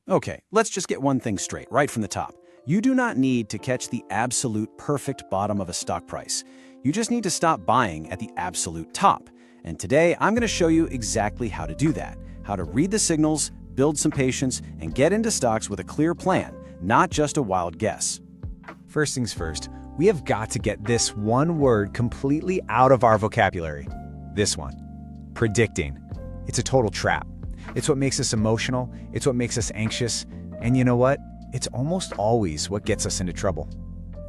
Okay, let's just get one thing straight right from the top. You do not need to catch the absolute perfect bottom of a stock price. You just need to stop buying at the absolute top. And today, I'm going to show you exactly how to do that, how to read the signals, build some patience, and get into stocks with a clear plan, not just a wild guess. First things first, we have got to get this one word completely out of our vocabulary. This one, predicting. It's a total trap. It's what makes us emotional, it's what makes us anxious, and you know what? It's almost always what gets us into trouble.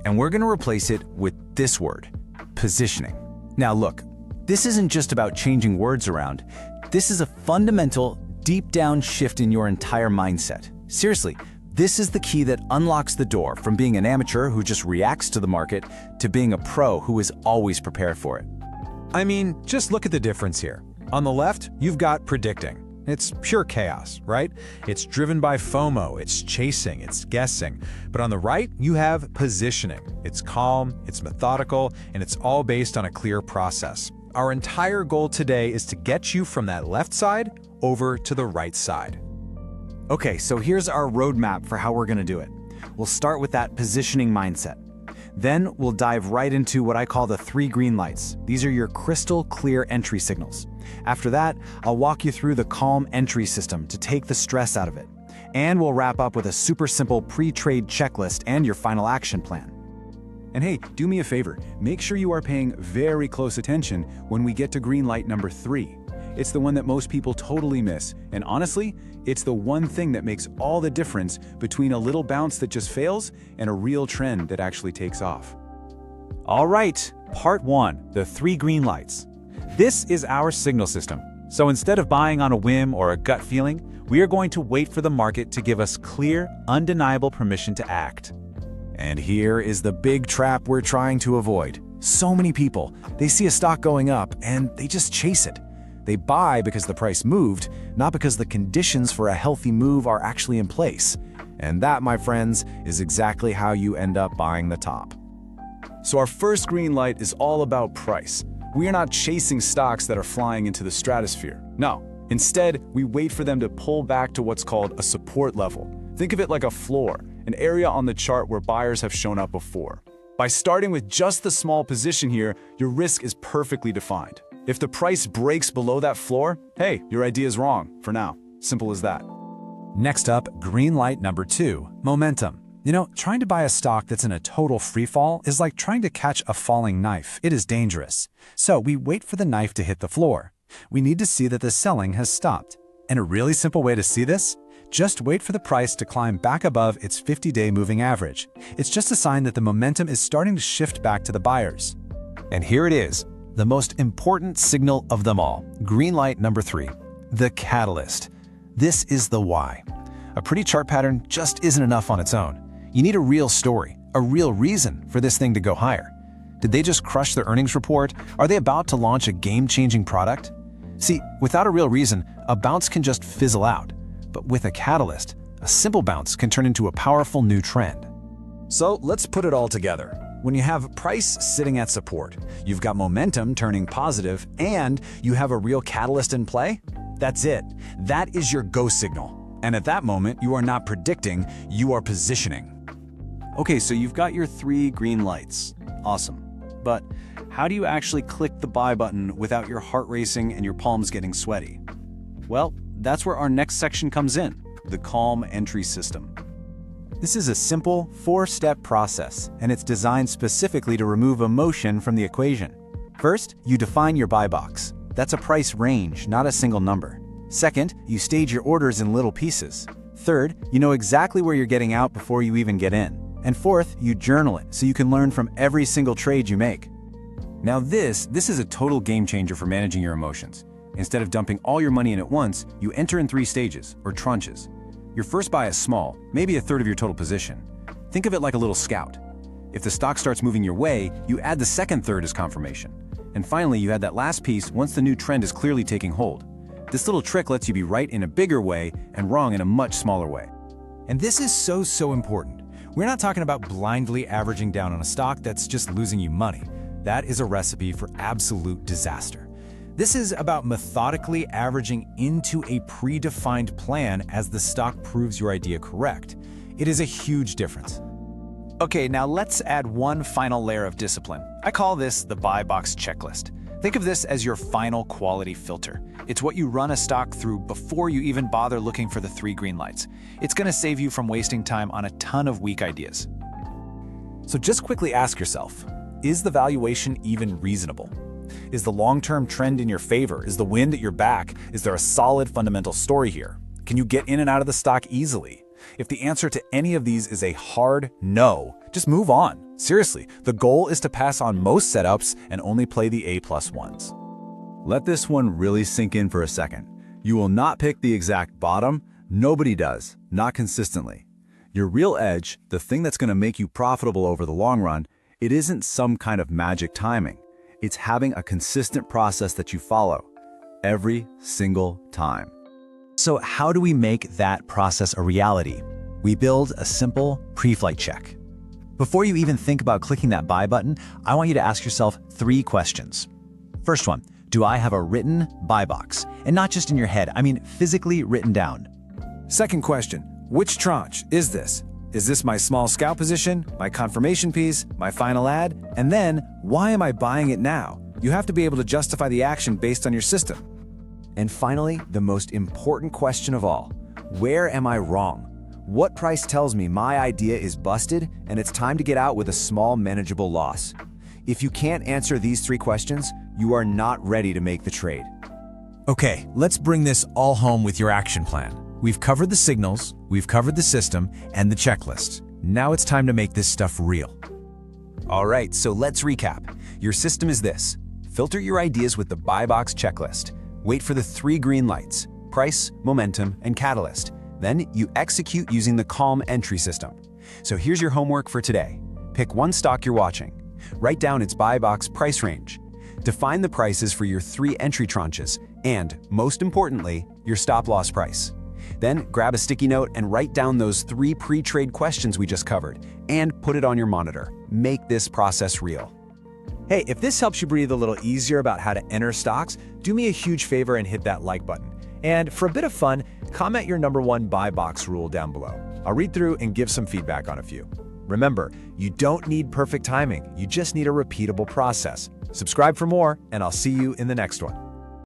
And we're going to replace it with this word, positioning. Now look, this isn't just about changing words around. This is a fundamental, deep-down shift in your entire mindset. Seriously, this is the key that unlocks the door from being an amateur who just reacts to the market to being a pro who is always prepared for it. I mean, just look at the difference here. On the left, you've got predicting. It's pure chaos, right? It's driven by FOMO, it's chasing, it's guessing. But on the right, you have positioning. It's calm, it's methodical, and it's all based on a clear process. Our entire goal today is to get you from that left side over to the right side. Okay, so here's our roadmap for how we're going to do it. We'll start with that positioning mindset. Then we'll dive right into what I call the 3 green lights. These are your crystal clear entry signals. After that, I'll walk you through the calm entry system to take the stress out of it. And we'll wrap up with a super simple pre-trade checklist and your final action plan. And hey, do me a favor, make sure you are paying very close attention when we get to green light number 3. It's the one that most people totally miss, and honestly, it's the one thing that makes all the difference between a little bounce that just fails and a real trend that actually takes off. All right, part 1, the 3 green lights. This is our signal system. So instead of buying on a whim or a gut feeling, we are going to wait for the market to give us clear, undeniable permission to act. And here is the big trap we're trying to avoid. So many people, they see a stock going up and they just chase it. They buy because the price moved, not because the conditions for a healthy move are actually in place. And that, my friends, is exactly how you end up buying the top. So our first green light is all about price. We are not chasing stocks that are flying into the stratosphere. No, instead, we wait for them to pull back to what's called a support level. Think of it like a floor, an area on the chart where buyers have shown up before. By starting with just the small position here, your risk is perfectly defined. If the price breaks below that floor, hey, your idea is wrong for now. Simple as that. Next up, green light number 2, momentum. You know, trying to buy a stock that's in a total freefall is like trying to catch a falling knife. It is dangerous. So we wait for the knife to hit the floor. We need to see that the selling has stopped. And a really simple way to see this? Just wait for the price to climb back above its 50-day moving average. It's just a sign that the momentum is starting to shift back to the buyers. And here it is, the most important signal of them all, green light number 3, the catalyst. This is the why. A pretty chart pattern just isn't enough on its own. You need a real story, a real reason for this thing to go higher. Did they just crush their earnings report? Are they about to launch a game-changing product? See, without a real reason, a bounce can just fizzle out. But with a catalyst, a simple bounce can turn into a powerful new trend. So let's put it all together. When you have price sitting at support, you've got momentum turning positive, and you have a real catalyst in play, that's it. That is your go signal. And at that moment, you are not predicting, you are positioning. Okay, so you've got your 3 green lights. Awesome. But how do you actually click the buy button without your heart racing and your palms getting sweaty? Well, that's where our next section comes in, the calm entry system. This is a simple 4-step process, and it's designed specifically to remove emotion from the equation. First, you define your buy box. That's a price range, not a single number. Second, you stage your orders in little pieces. Third, you know exactly where you're getting out before you even get in. And fourth, you journal it so you can learn from every single trade you make. Now this is a total game changer for managing your emotions. Instead of dumping all your money in at once, you enter in 3 stages, or tranches. Your first buy is small, maybe a third of your total position. Think of it like a little scout. If the stock starts moving your way, you add the second third as confirmation. And finally, you add that last piece once the new trend is clearly taking hold. This little trick lets you be right in a bigger way and wrong in a much smaller way. And this is so important. We're not talking about blindly averaging down on a stock that's just losing you money. That is a recipe for absolute disaster. This is about methodically averaging into a predefined plan as the stock proves your idea correct. It is a huge difference. Okay, now let's add one final layer of discipline. I call this the buy box checklist. Think of this as your final quality filter. It's what you run a stock through before you even bother looking for the 3 green lights. It's going to save you from wasting time on a ton of weak ideas. So just quickly ask yourself, is the valuation even reasonable? Is the long-term trend in your favor? Is the wind at your back? Is there a solid fundamental story here? Can you get in and out of the stock easily? If the answer to any of these is a hard no, just move on. Seriously, the goal is to pass on most setups and only play the A+ ones. Let this one really sink in for a second. You will not pick the exact bottom. Nobody does, not consistently. Your real edge, the thing that's going to make you profitable over the long run, it isn't some kind of magic timing. It's having a consistent process that you follow every single time. So how do we make that process a reality? We build a simple pre-flight check. Before you even think about clicking that buy button, I want you to ask yourself 3 questions. First one, do I have a written buy box? And not just in your head, I mean physically written down. Second question, which tranche is this? Is this my small scalp position, my confirmation piece, my final ad? And then, why am I buying it now? You have to be able to justify the action based on your system. And finally, the most important question of all, where am I wrong? What price tells me my idea is busted and it's time to get out with a small manageable loss? If you can't answer these 3 questions, you are not ready to make the trade. Okay, let's bring this all home with your action plan. We've covered the signals, we've covered the system, and the checklist. Now it's time to make this stuff real. All right, so let's recap. Your system is this. Filter your ideas with the buy box checklist. Wait for the 3 green lights: price, momentum, and catalyst. Then you execute using the calm entry system. So here's your homework for today. Pick one stock you're watching. Write down its buy box price range. Define the prices for your 3 entry tranches, and, most importantly, your stop-loss price. Then grab a sticky note and write down those 3 pre-trade questions we just covered, and put it on your monitor. Make this process real. Hey, if this helps you breathe a little easier about how to enter stocks, do me a huge favor and hit that like button. And for a bit of fun, comment your #1 buy box rule down below. I'll read through and give some feedback on a few. Remember, you don't need perfect timing, you just need a repeatable process. Subscribe for more, and I'll see you in the next one.